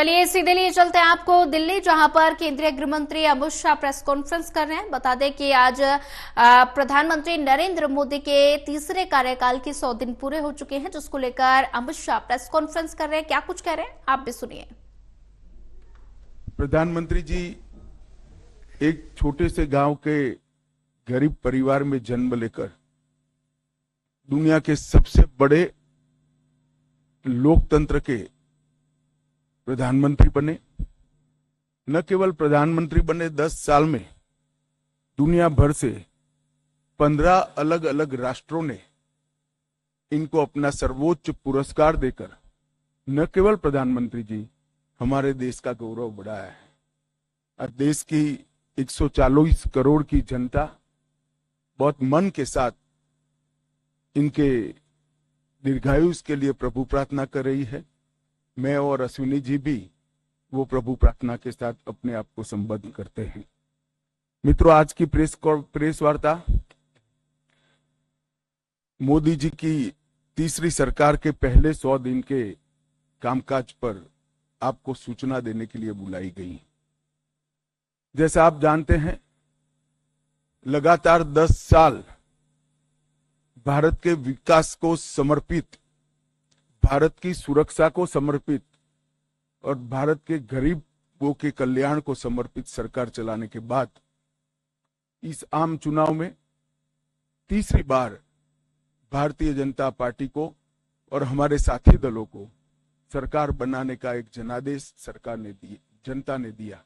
चलिए सीधे लिए चलते हैं आपको दिल्ली, जहां पर केंद्रीय गृह मंत्री अमित शाह प्रेस कॉन्फ्रेंस कर रहे हैं। बता दें कि आज प्रधानमंत्री नरेंद्र मोदी के तीसरे कार्यकाल के 100 दिन पूरे हो चुके हैं, जिसको लेकर अमित शाह प्रेस कॉन्फ्रेंस कर रहे हैं। क्या कुछ कह रहे हैं आप भी सुनिए। प्रधानमंत्री जी एक छोटे से गांव के गरीब परिवार में जन्म लेकर दुनिया के सबसे बड़े लोकतंत्र के प्रधानमंत्री बने। न केवल प्रधानमंत्री बने, 10 साल में दुनिया भर से 15 अलग अलग राष्ट्रों ने इनको अपना सर्वोच्च पुरस्कार देकर न केवल प्रधानमंत्री जी हमारे देश का गौरव बढ़ाया है। और देश की 140 करोड़ की जनता बहुत मन के साथ इनके दीर्घायुष के लिए प्रभु प्रार्थना कर रही है। मैं और अश्विनी जी भी वो प्रभु प्रार्थना के साथ अपने आप को संबद्ध करते हैं। मित्रों, आज की प्रेस वार्ता मोदी जी की तीसरी सरकार के पहले 100 दिन के कामकाज पर आपको सूचना देने के लिए बुलाई गई। जैसा आप जानते हैं, लगातार 10 साल भारत के विकास को समर्पित, भारत की सुरक्षा को समर्पित और भारत के गरीबों के कल्याण को समर्पित सरकार चलाने के बाद इस आम चुनाव में तीसरी बार भारतीय जनता पार्टी को और हमारे साथी दलों को सरकार बनाने का एक जनादेश जनता ने दिया।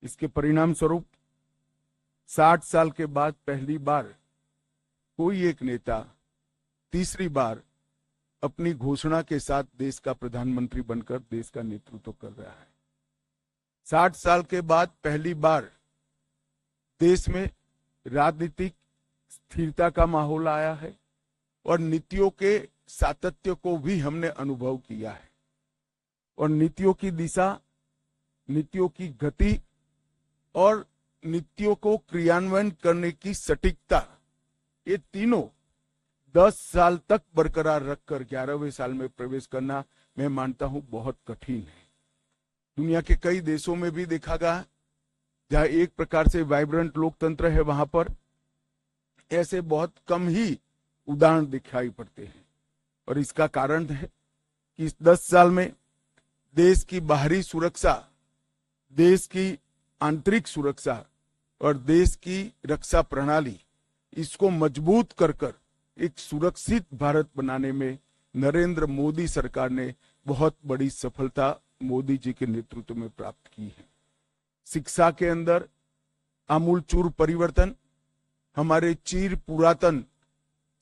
इसके परिणाम स्वरूप 60 साल के बाद पहली बार कोई एक नेता तीसरी बार अपनी घोषणा के साथ देश का प्रधानमंत्री बनकर देश का नेतृत्व कर रहा है। 60 साल के बाद पहली बार देश में राजनीतिक स्थिरता का माहौल आया है और नीतियों के सातत्य को भी हमने अनुभव किया है। और नीतियों की दिशा, नीतियों की गति और नीतियों को क्रियान्वयन करने की सटीकता, ये तीनों 10 साल तक बरकरार रखकर 11वें साल में प्रवेश करना, मैं मानता हूं, बहुत कठिन है। दुनिया के कई देशों में भी देखा गया, जहां एक प्रकार से वाइब्रेंट लोकतंत्र है, वहां पर ऐसे बहुत कम ही उदाहरण दिखाई पड़ते हैं। और इसका कारण है कि इस 10 साल में देश की बाहरी सुरक्षा, देश की आंतरिक सुरक्षा और देश की रक्षा प्रणाली, इसको मजबूत कर एक सुरक्षित भारत बनाने में नरेंद्र मोदी सरकार ने बहुत बड़ी सफलता मोदी जी के नेतृत्व में प्राप्त की है। शिक्षा के अंदर आमूलचूर परिवर्तन, हमारे चिर पुरातन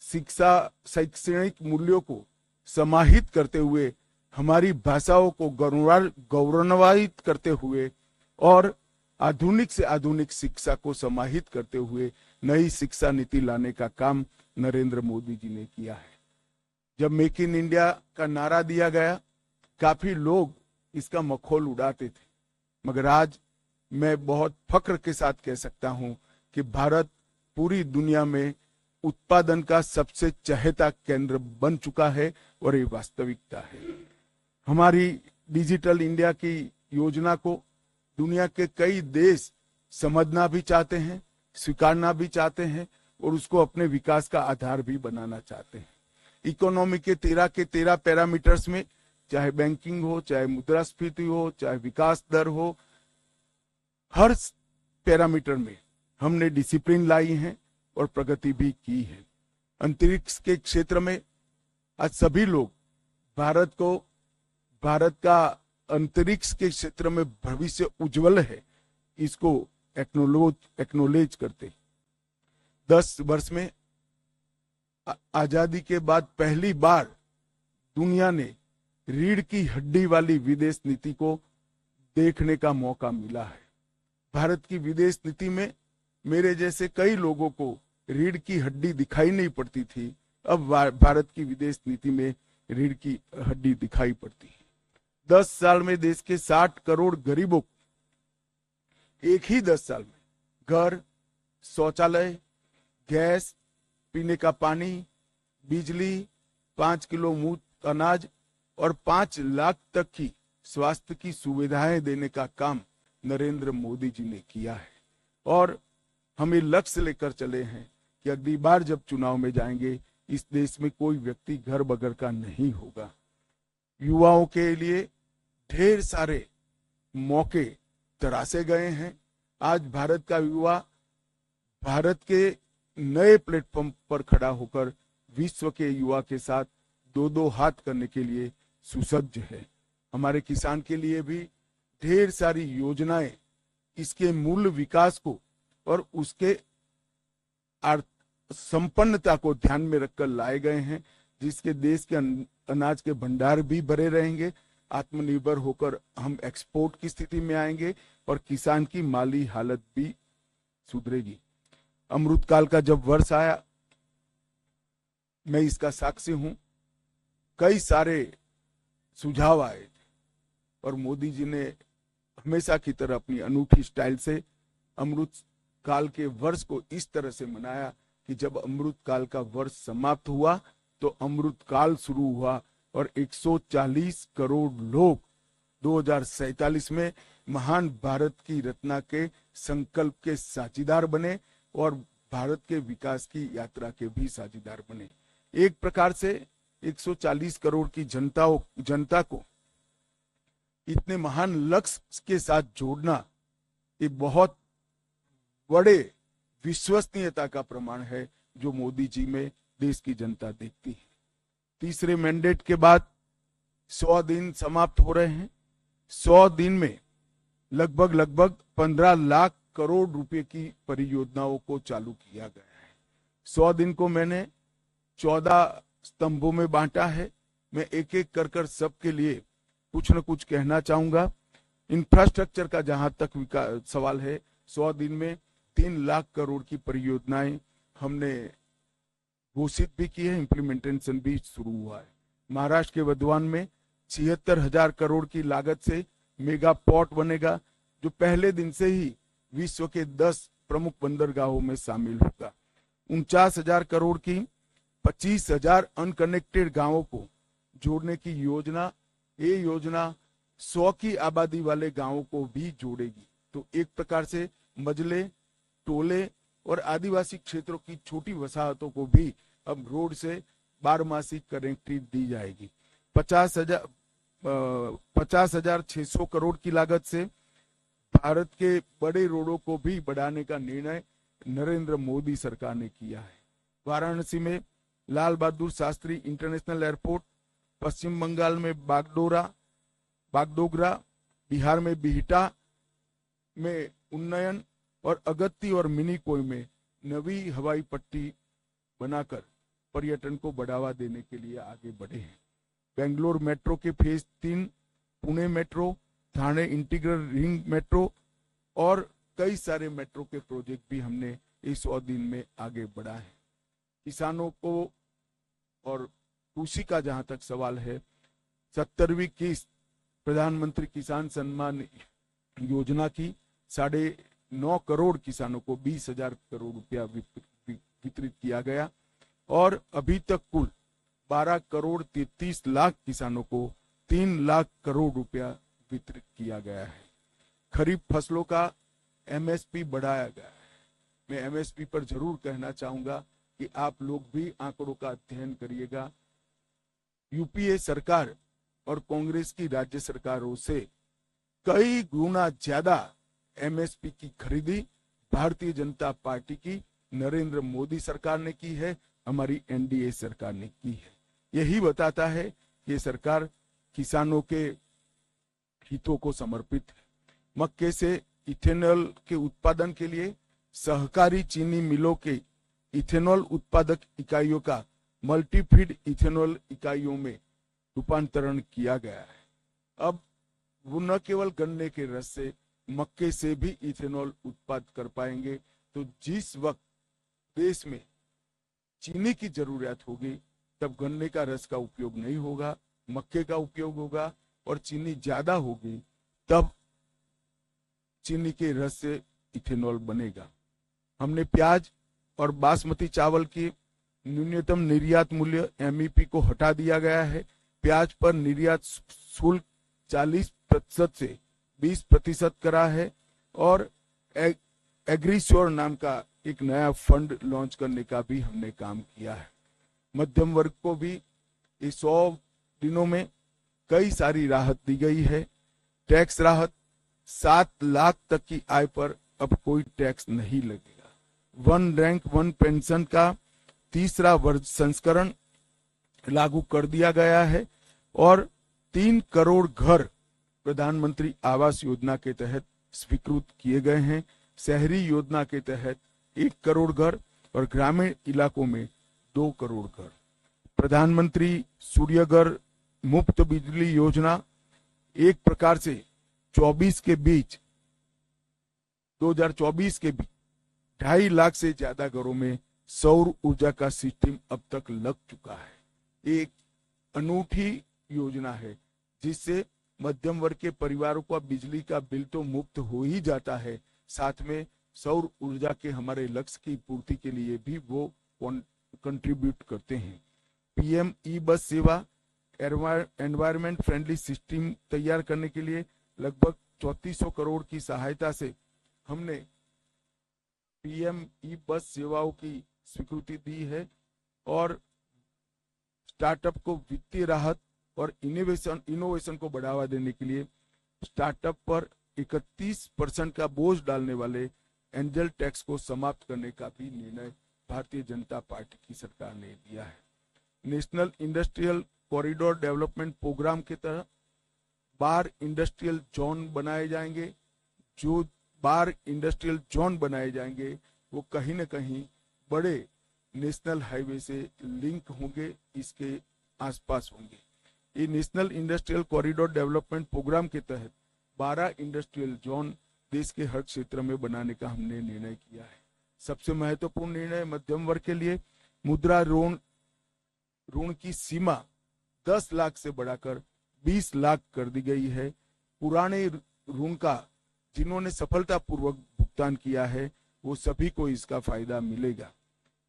शिक्षा शैक्षणिक मूल्यों को समाहित करते हुए, हमारी भाषाओं को गौरवान्वित करते हुए और आधुनिक से आधुनिक शिक्षा को समाहित करते हुए नई शिक्षा नीति लाने का काम नरेंद्र मोदी जी ने किया है। जब मेक इन इंडिया का नारा दिया गया, काफी लोग इसका मखौल उड़ाते थे, मगर आज मैं बहुत फख्र के साथ कह सकता हूं कि भारत पूरी दुनिया में उत्पादन का सबसे चहेता केंद्र बन चुका है और ये वास्तविकता है। हमारी डिजिटल इंडिया की योजना को दुनिया के कई देश समझना भी चाहते हैं, स्वीकारना भी चाहते हैं और उसको अपने विकास का आधार भी बनाना चाहते हैं। इकोनॉमी के 13 पैरामीटर्स में, चाहे बैंकिंग हो, चाहे मुद्रास्फीति हो, चाहे विकास दर हो, हर पैरामीटर में हमने डिसिप्लिन लाई है और प्रगति भी की है। अंतरिक्ष के क्षेत्र में आज सभी लोग भारत का अंतरिक्ष के क्षेत्र में भविष्य उज्जवल है, इसको एक्नोलेज करते। 10 वर्ष में आजादी के बाद पहली बार दुनिया ने रीढ़ की हड्डी वाली विदेश नीति को देखने का मौका मिला है। भारत की विदेश नीति में मेरे जैसे कई लोगों को रीढ़ की हड्डी दिखाई नहीं पड़ती थी, अब भारत की विदेश नीति में रीढ़ की हड्डी दिखाई पड़ती है। 10 साल में देश के 60 करोड़ गरीबों को एक ही 10 साल में घर, शौचालय, गैस, पीने का पानी, बिजली, 5 किलो मुफ्त अनाज और 5 लाख तक की स्वास्थ्य की सुविधाएं देने का काम नरेंद्र मोदी जी ने किया है। और हमें लक्ष्य लेकर चले हैं कि अगली बार जब चुनाव में जाएंगे, इस देश में कोई व्यक्ति घर बगैर का नहीं होगा। युवाओं के लिए ढेर सारे मौके तरासे गए हैं। आज भारत का युवा भारत के नए प्लेटफॉर्म पर खड़ा होकर विश्व के युवा के साथ दो दो हाथ करने के लिए सुसज्ज है। हमारे किसान के लिए भी ढेर सारी योजनाएं इसके मूल विकास को और उसके संपन्नता को ध्यान में रखकर लाए गए हैं, जिसके देश के अनाज के भंडार भी भरे रहेंगे। आत्मनिर्भर होकर हम एक्सपोर्ट की स्थिति में आएंगे और किसान की माली हालत भी सुधरेगी। अमृतकाल का जब वर्ष आया, मैं इसका साक्षी हूं, कई सारे सुझाव आए थे और मोदी जी ने हमेशा की तरह अपनी अनूठी स्टाइल से अमृत काल के वर्ष को इस तरह से मनाया कि जब अमृत काल का वर्ष समाप्त हुआ तो अमृत काल शुरू हुआ और 140 करोड़ लोग 2047 में महान भारत की रचना के संकल्प के साझीदार बने और भारत के विकास की यात्रा के भी साझीदार बने। एक प्रकार से 140 करोड़ की जनता को इतने महान लक्ष्य के साथ जोड़ना ये बहुत बड़े विश्वसनीयता का प्रमाण है जो मोदी जी में देश की जनता देखती है। तीसरे मैंडेट के बाद 100 दिन समाप्त हो रहे हैं। 100 दिन में लगभग 15 लाख करोड़ रुपए की परियोजनाओं को चालू किया गया है। 100 दिन को मैंने 14 स्तंभों में बांटा है। मैं एक एक कर सबके लिए कुछ न कुछ कहना चाहूंगा। इंफ्रास्ट्रक्चर का जहां तक सवाल है, 100 दिन में 3 लाख करोड़ की परियोजनाएं हमने घोषित भी की है, इम्प्लीमेंटेशन भी शुरू हुआ है। महाराष्ट्र के वधवान में 76,000 करोड़ की लागत से मेगा पोर्ट बनेगा, जो पहले दिन से ही विश्व के 10 प्रमुख बंदरगाहों में शामिल होगा। 49,000 करोड़ की 25,000 अनकनेक्टेड गांवों को जोड़ने की योजना, ये योजना 100 की आबादी वाले गांवों को भी जोड़ेगी। तो एक प्रकार से मजले, टोले और आदिवासी क्षेत्रों की छोटी वसाहतों को भी अब रोड से 12 कनेक्टिविटी दी जाएगी। 50,600 करोड़ की लागत से भारत के बड़े रोडों को भी बढ़ाने का निर्णय नरेंद्र मोदी सरकार ने किया है। वाराणसी में लाल बहादुर शास्त्री इंटरनेशनल एयरपोर्ट, पश्चिम बंगाल में बागडोगरा, बिहार में बिहटा में उन्नयन और अगत्ती और मिनीकोय में नवी हवाई पट्टी बनाकर पर्यटन को बढ़ावा देने के लिए आगे बढ़े हैं। बेंगलोर मेट्रो के phase 3, Pune metro, Thane integral ring metro और कई सारे मेट्रो के प्रोजेक्ट भी हमने इस 100 दिन में आगे बढ़ा है। किसानों को और कृषि का जहां तक सवाल है, 70वीं किस्त प्रधानमंत्री किसान सम्मान योजना की 9.5 करोड़ किसानों को 20,000 करोड़ रुपया वितरित किया गया और अभी तक कुल 12 करोड़ 33 लाख किसानों को 3 लाख करोड़ रुपया वितरित किया गया है। खरीफ फसलों का एमएसपी बढ़ाया गया है। मैं एमएसपी पर जरूर कहना चाहूंगा कि आप लोग भी आंकड़ों का अध्ययन करिएगा। यूपीए सरकार और कांग्रेस की राज्य सरकारों से कई गुना ज्यादा एमएसपी की खरीदी भारतीय जनता पार्टी की नरेंद्र मोदी सरकार ने की है, हमारी एनडीए सरकार ने की है। यही बताता है कि ये सरकार किसानों के हितों को समर्पित है। मक्के से इथेनॉल के उत्पादन के लिए सहकारी चीनी मिलों के इथेनॉल उत्पादक इकाइयों का मल्टीफीड इथेनॉल इकाइयों में रूपांतरण किया गया है। अब वो न केवल गन्ने के रस से, मक्के से भी इथेनॉल उत्पादन कर पाएंगे। तो जिस वक्त देश में चीनी की जरूरत होगी तब गन्ने का रस का उपयोग नहीं होगा, मक्के का उपयोग होगा और चीनी ज्यादा होगी तब चीनी के रस से इथेनॉल बनेगा। हमने प्याज और बासमती चावल की न्यूनतम निर्यात मूल्य एमईपी को हटा दिया गया है। प्याज पर निर्यात शुल्क प्रतिशत से 20% करा है और एग्रीश्योर नाम का एक नया फंड लॉन्च करने का भी हमने काम किया है। मध्यम वर्ग को भी इस 100 दिनों में कई सारी राहत दी गई है। टैक्स राहत, 7 लाख तक की आय पर अब कोई टैक्स नहीं लगेगा। वन रैंक वन पेंशन का तीसरा वर्ष संस्करण लागू कर दिया गया है और 3 करोड़ घर प्रधानमंत्री आवास योजना के तहत स्वीकृत किए गए हैं। शहरी योजना के तहत 1 करोड़ घर और ग्रामीण इलाकों में 2 करोड़ घर। प्रधानमंत्री सूर्यघर मुफ्त बिजली योजना एक प्रकार से 2024 के बीच 2.5 लाख से ज्यादा घरों में सौर ऊर्जा का सिस्टम अब तक लग चुका है। एक अनूठी योजना है जिससे मध्यम वर्ग के परिवारों का बिजली का बिल तो मुफ्त हो ही जाता है, साथ में सौर ऊर्जा के हमारे लक्ष्य की पूर्ति के लिए भी वो कंट्रीब्यूट करते हैं। पीएम ई बस सेवा एनवायरमेंट फ्रेंडली सिस्टम तैयार करने के लिए लगभग 3400 करोड़ की सहायता से हमने पीएम ई बस सेवाओं की स्वीकृति दी है और स्टार्टअप को वित्तीय राहत और इनोवेशन को बढ़ावा देने के लिए स्टार्टअप पर 31% का बोझ डालने वाले एंजल टैक्स को समाप्त करने का भी निर्णय भारतीय जनता पार्टी की सरकार ने लिया है। National industrial corridor development programme के तहत 12 इंडस्ट्रियल जोन बनाए जाएंगे। जो 12 इंडस्ट्रियल जोन बनाए जाएंगे वो कहीं न कहीं बड़े नेशनल हाईवे से लिंक होंगे, इसके आसपास होंगे। ये national industrial corridor development programme के तहत 12 इंडस्ट्रियल जोन देश के हर क्षेत्र में बनाने का हमने निर्णय किया है। सबसे महत्वपूर्ण निर्णय मध्यम वर्ग के लिए मुद्रा ऋण की सीमा 10 लाख से बढ़ाकर 20 लाख कर दी गई है। पुराने ऋण का जिन्होंने सफलतापूर्वक भुगतान किया है वो सभी को इसका फायदा मिलेगा।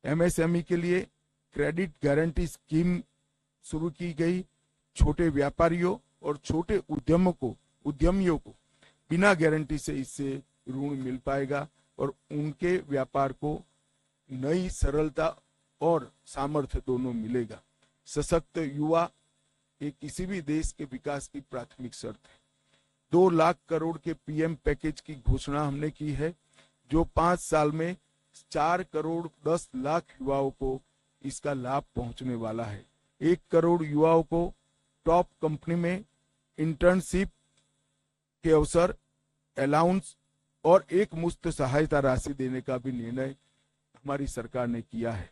एमएसएमई के लिए क्रेडिट गारंटी स्कीम शुरू की गई। छोटे व्यापारियों और छोटे उद्यमियों को बिना गारंटी से इससे ऋण मिल पाएगा और उनके व्यापार को नई सरलता और सामर्थ्य दोनों मिलेगा। सशक्त युवा एक किसी भी देश के विकास की प्राथमिक शर्त है। 2 लाख करोड़ के पीएम पैकेज की घोषणा हमने की है जो 5 साल में 4 करोड़ 10 लाख युवाओं को इसका लाभ पहुंचने वाला है। 1 करोड़ युवाओं को टॉप कंपनी में इंटर्नशिप के अवसर, अलाउंस और एक मुफ्त सहायता राशि देने का भी निर्णय हमारी सरकार ने किया है।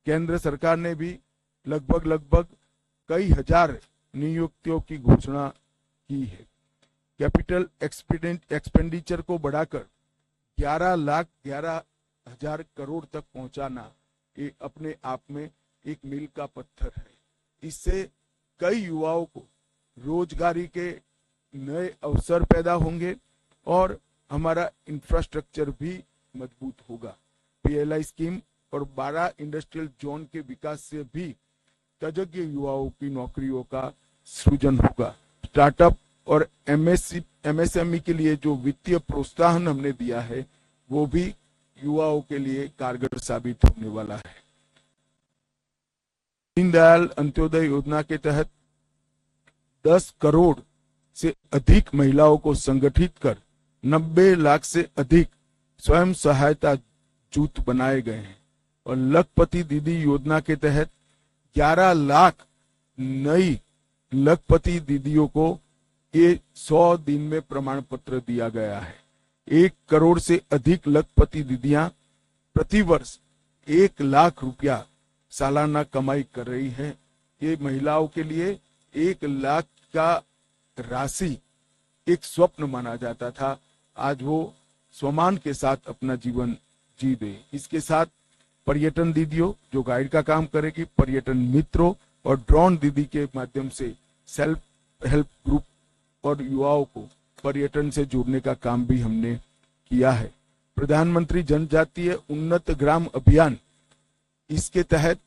केंद्र सरकार ने भी लगभग कई हजार नियुक्तियों की घोषणा की है। कैपिटल एक्सपेंडिचर को बढ़ाकर 11,11,000 करोड़ तक पहुंचाना ये अपने आप में एक मील का पत्थर है। इससे कई युवाओं को रोजगारी के नए अवसर पैदा होंगे और हमारा इंफ्रास्ट्रक्चर भी मजबूत होगा। पीएलआई स्कीम और 12 इंडस्ट्रियल जोन के विकास से भी तजज्ञ युवाओं की नौकरियों का सृजन होगा। स्टार्टअप और एमएसएमई के लिए जो वित्तीय प्रोत्साहन हमने दिया है वो भी युवाओं के लिए कारगर साबित होने वाला है। दीनदयाल अंत्योदय योजना के तहत 10 करोड़ से अधिक महिलाओं को संगठित कर 90 लाख से अधिक स्वयं सहायता जूथ बनाए गए हैं और लखपति दीदी योजना के तहत 11 लाख नई लखपति दीदियों को ये 100 दिन में प्रमाण पत्र दिया गया है। 1 करोड़ से अधिक लखपति दीदियां प्रतिवर्ष 1 लाख रुपया सालाना कमाई कर रही हैं। ये महिलाओं के लिए 1 लाख का राशि एक स्वप्न माना जाता था, आज वो सम्मान के साथ अपना जीवन जी दे। इसके साथ पर्यटन दीदियों जो गाइड का काम करेगी, पर्यटन मित्रों और ड्रोन दीदी के माध्यम से सेल्फ हेल्प ग्रुप और युवाओं को पर्यटन से जोड़ने का काम भी हमने किया है। प्रधानमंत्री जनजातीय उन्नत ग्राम अभियान, इसके तहत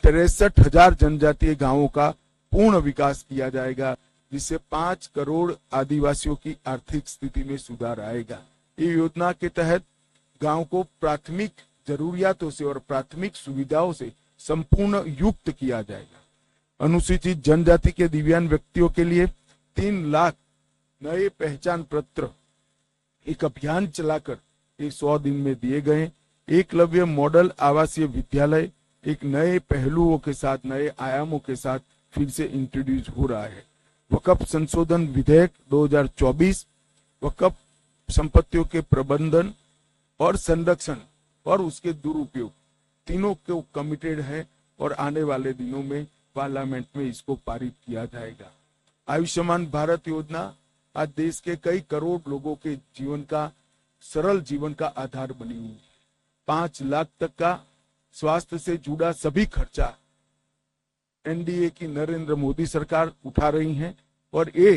63,000 जनजातीय गांवों का पूर्ण विकास किया जाएगा जिससे 5 करोड़ आदिवासियों की आर्थिक स्थिति में सुधार आएगा। ये योजना के तहत गांव को प्राथमिक जरूरियातों से और प्राथमिक सुविधाओं से संपूर्ण युक्त किया जाएगा। अनुसूचित जनजाति के दिव्यांग व्यक्तियों के लिए 3 लाख नए पहचान पत्र एक अभियान चलाकर 100 दिन में दिए गए। एकलव्य मॉडल आवासीय विद्यालय एक नए पहलुओं के साथ, नए आयामों के साथ फिर से इंट्रोड्यूस हो रहा है। वक्फ संशोधन विधेयक 2024 वक्फ संपत्तियों के प्रबंधन और संरक्षण और उसके दुरुपयोग तीनों को कमिटेड है और आने वाले दिनों में पार्लियामेंट में इसको पारित किया जाएगा। आयुष्मान भारत योजना आज देश के कई करोड़ लोगों के जीवन का, सरल जीवन का आधार बनी हुई है। 5 लाख तक का स्वास्थ्य से जुड़ा सभी खर्चा एनडीए की नरेंद्र मोदी सरकार उठा रही है और ये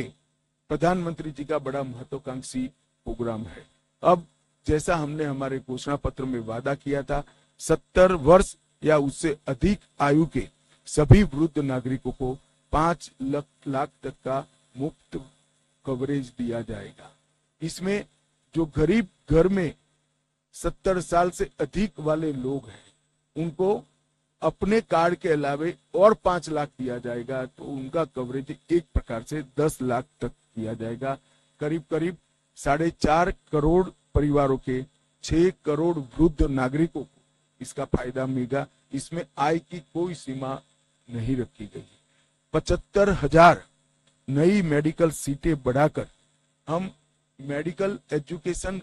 प्रधानमंत्री जी का बड़ा महत्वाकांक्षी प्रोग्राम है। अब जैसा हमने हमारे घोषणा पत्र में वादा किया था, 70 वर्ष या उससे अधिक आयु के सभी वृद्ध नागरिकों को 5 लाख तक का मुफ्त कवरेज दिया जाएगा। इसमें जो गरीब घर में 70 साल से अधिक वाले लोग हैं, उनको अपने कार्ड के अलावे और 5 लाख दिया जाएगा, तो उनका कवरेज एक प्रकार से 10 लाख तक दिया जाएगा। करीब करीब 4.5 करोड़ परिवारों के 6 करोड़ वृद्ध नागरिकों को इसका फायदा मिलेगा। इसमें आय की कोई सीमा नहीं रखी गई। 75,000 नई मेडिकल सीटें बढ़ाकर हम मेडिकल एजुकेशन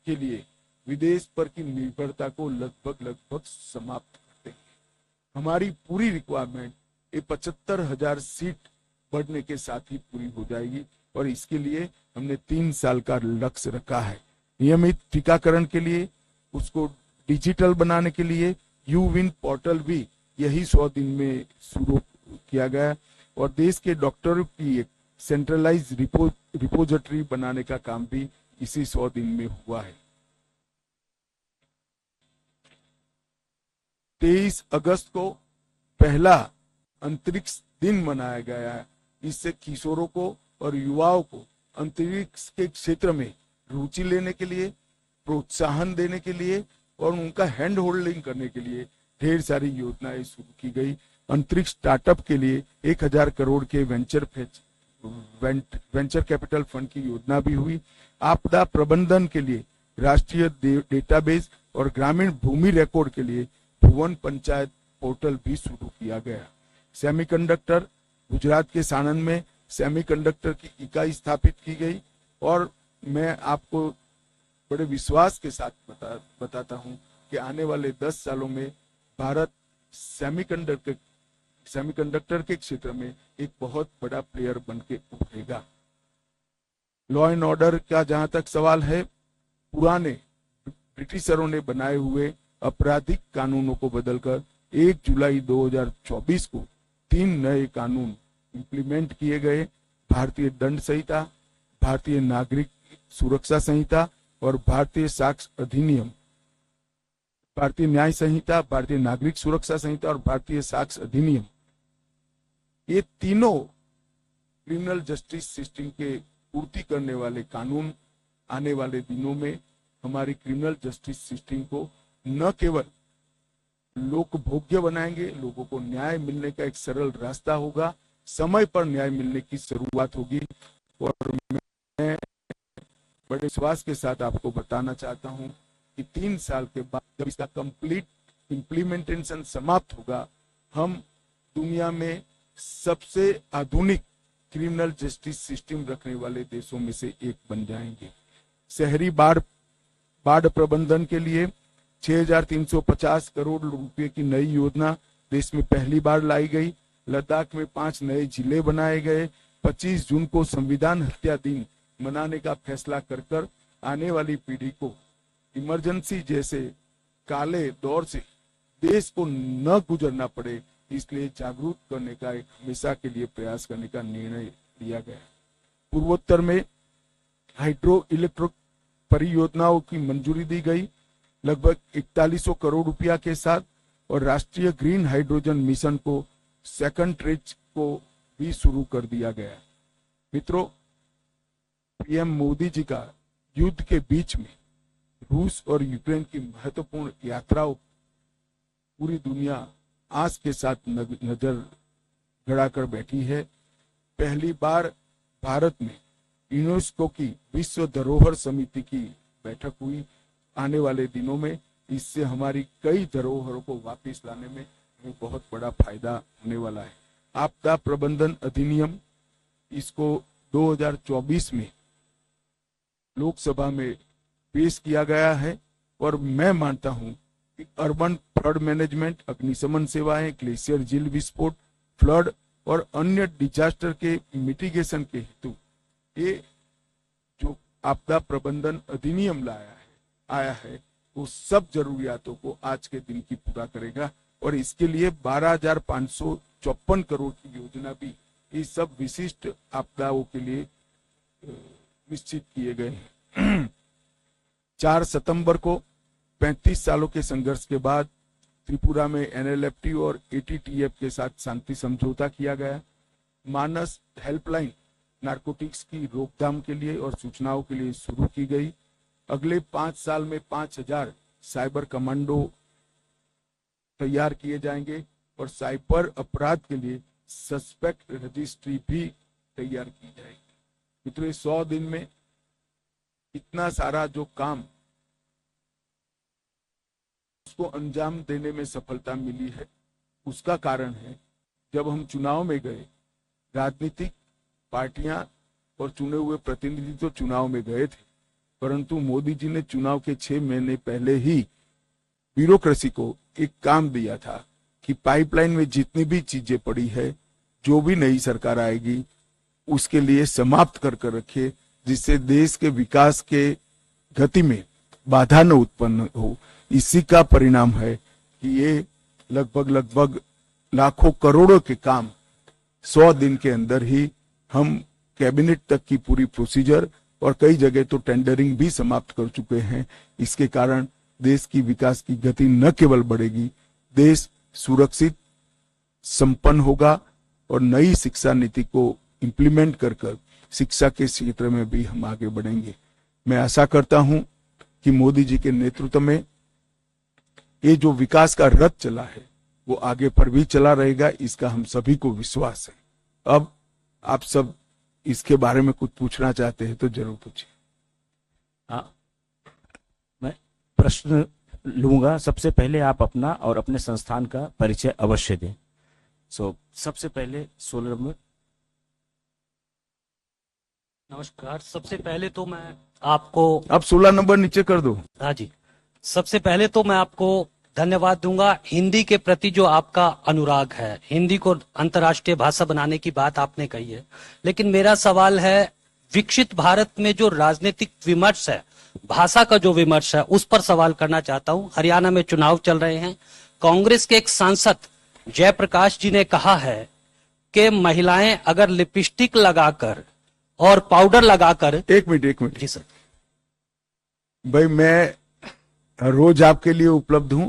के लिए विदेश पर की निर्भरता को लगभग समाप्त करते हैं। हमारी पूरी रिक्वायरमेंट ये 75,000 सीट बढ़ने के साथ ही पूरी हो जाएगी और इसके लिए हमने 3 साल का लक्ष्य रखा है। नियमित टीकाकरण के लिए, उसको डिजिटल बनाने के लिए यूविन पोर्टल भी यही 100 दिन में शुरू किया गया और देश के डॉक्टरों की एक सेंट्रलाइज रिपोजिटरी बनाने का काम भी इसी 100 दिन में हुआ है। 23 अगस्त को पहला अंतरिक्ष दिन मनाया गया है। इससे किशोरों को और युवाओं को अंतरिक्ष के क्षेत्र में रुचि लेने के लिए, प्रोत्साहन देने के लिए और उनका हैंड होल्डिंग करने के लिए ढेर सारी योजनाएं शुरू की गई। अंतरिक्ष स्टार्टअप के लिए 1000 करोड़ के वेंचर कैपिटल फंड की योजना भी हुई। आपदा प्रबंधन के लिए राष्ट्रीय डेटाबेस और ग्रामीण भूमि रिकॉर्ड के लिए भुवन पंचायत पोर्टल भी शुरू किया गया। सेमीकंडक्टर, गुजरात के साणंद में सेमीकंडक्टर की इकाई स्थापित की गई और मैं आपको बड़े विश्वास के साथ बताता हूं कि आने वाले 10 सालों में भारत सेमीकंडक्टर के क्षेत्र में एक बहुत बड़ा प्लेयर बन के उभरेगा। लॉ एंड ऑर्डर का जहां तक सवाल है, पुराने ब्रिटिशरों ने बनाए हुए आपराधिक कानूनों को बदलकर 1 जुलाई 2024 को 3 नए कानून इंप्लीमेंट किए गए। भारतीय दंड संहिता, भारतीय नागरिक सुरक्षा संहिता और भारतीय साक्ष्य अधिनियम, भारतीय न्याय संहिता, भारतीय नागरिक सुरक्षा संहिता और भारतीय साक्ष्य अधिनियम, ये तीनों क्रिमिनल जस्टिस सिस्टम के पूर्ति करने वाले कानून आने वाले दिनों में हमारी क्रिमिनल जस्टिस सिस्टम को न केवल लोकभोग्य बनाएंगे, लोगों को न्याय मिलने का एक सरल रास्ता होगा, समय पर न्याय मिलने की शुरुआत होगी। और मैं बड़े विश्वास के साथ आपको बताना चाहता हूं कि 3 साल के बाद जब इसका कंप्लीट इम्प्लीमेंटेशन समाप्त होगा, हम दुनिया में सबसे आधुनिक क्रिमिनल जस्टिस सिस्टम रखने वाले देशों में से एक बन जाएंगे। शहरी बाढ़ प्रबंधन के लिए 6,350 करोड़ रुपए की नई योजना देश में पहली बार लाई गई। लद्दाख में 5 नए जिले बनाए गए। 25 जून को संविधान हत्या दिन मनाने का फैसला कर आने वाली पीढ़ी को इमरजेंसी जैसे काले दौर से देश को न गुजरना पड़े, इसलिए जागरूक करने का एक हमेशा के लिए प्रयास करने का निर्णय लिया गया। पूर्वोत्तर में हाइड्रो इलेक्ट्रिक परियोजनाओं की मंजूरी दी गई लगभग 4100 करोड़ रुपया के साथ, और राष्ट्रीय ग्रीन हाइड्रोजन मिशन को सेकंड ट्रेज को भी शुरू कर दिया गया। मित्रों, पीएम मोदी जी का युद्ध के बीच में रूस और यूक्रेन की महत्वपूर्ण यात्राओं पूरी दुनिया आस के साथ नजर गड़ाकर बैठी है। पहली बार भारत में यूनेस्को की विश्व धरोहर समिति की बैठक हुई। आने वाले दिनों में इससे हमारी कई धरोहरों को वापस लाने में हमें बहुत बड़ा फायदा होने वाला है। आपदा प्रबंधन अधिनियम, इसको 2024 में लोकसभा में पेश किया गया है और मैं मानता हूं कि अर्बन फ्लड मैनेजमेंट, अग्निशमन सेवाएं, ग्लेशियर झील विस्फोट, फ्लड और अन्य डिजास्टर के मिटिगेशन के हेतु ये जो आपदा प्रबंधन अधिनियम आया है वो सब जरूरियातों को आज के दिन की पूरा करेगा और इसके लिए 12,554 करोड़ की योजना भी इस सब विशिष्ट आपदाओं के लिए निश्चित किए गए हैं। 4 सितंबर को 35 सालों के संघर्ष के बाद त्रिपुरा में एनएलएफटी और एटीटीएफ के साथ शांति समझौता किया गया। मानस हेल्पलाइन नारकोटिक्स की रोकथाम के लिए और सूचनाओं के लिए शुरू की गई। अगले 5 साल में 5,000 साइबर कमांडो तैयार किए जाएंगे और साइबर अपराध के लिए सस्पेक्ट रजिस्ट्री भी तैयार की जाएगी। मित्रों, 100 दिन में इतना सारा जो काम उसको अंजाम देने में सफलता मिली है, उसका कारण है जब हम चुनाव में गए, राजनीतिक पार्टियां और चुने हुए प्रतिनिधि तो चुनाव में गए थे, परंतु मोदी जी ने चुनाव के 6 महीने पहले ही ब्यूरोक्रेसी को एक काम दिया था कि पाइपलाइन में जितनी भी चीजें पड़ी है, जो भी नई सरकार आएगी उसके लिए समाप्त कर रखे, जिससे देश के विकास के गति में बाधा न उत्पन्न हो। इसी का परिणाम है कि ये लगभग लाखों करोड़ों के काम 100 दिन के अंदर ही हम कैबिनेट तक की पूरी प्रोसीजर और कई जगह तो टेंडरिंग भी समाप्त कर चुके हैं। इसके कारण देश की विकास की गति न केवल बढ़ेगी, देश सुरक्षित, संपन्न होगा और नई शिक्षा नीति को इम्प्लीमेंट कर शिक्षा के क्षेत्र में भी हम आगे बढ़ेंगे। मैं आशा करता हूं कि मोदी जी के नेतृत्व में ये जो विकास का रथ चला है वो आगे पर भी चला रहेगा, इसका हम सभी को विश्वास है। अब आप सब इसके बारे में कुछ पूछना चाहते हैं तो जरूर पूछिए। हाँ, मैं प्रश्न लूंगा। सबसे पहले आप अपना और अपने संस्थान का परिचय अवश्य दें। सबसे पहले 16 नंबर। नमस्कार। सबसे पहले तो मैं आपको, अब 16 नंबर नीचे कर दो। हाँ जी, सबसे पहले तो मैं आपको धन्यवाद दूंगा। हिंदी के प्रति जो आपका अनुराग है, हिंदी को अंतर्राष्ट्रीय भाषा बनाने की बात आपने कही है, लेकिन मेरा सवाल है, विकसित भारत में जो राजनीतिक विमर्श है, भाषा का जो विमर्श है, उस पर सवाल करना चाहता हूं। हरियाणा में चुनाव चल रहे हैं। कांग्रेस के एक सांसद जयप्रकाश जी ने कहा है कि महिलाएं अगर लिपस्टिक लगाकर और पाउडर लगाकर। एक मिनट जी सर। भाई, मैं रोज आपके लिए उपलब्ध हूं,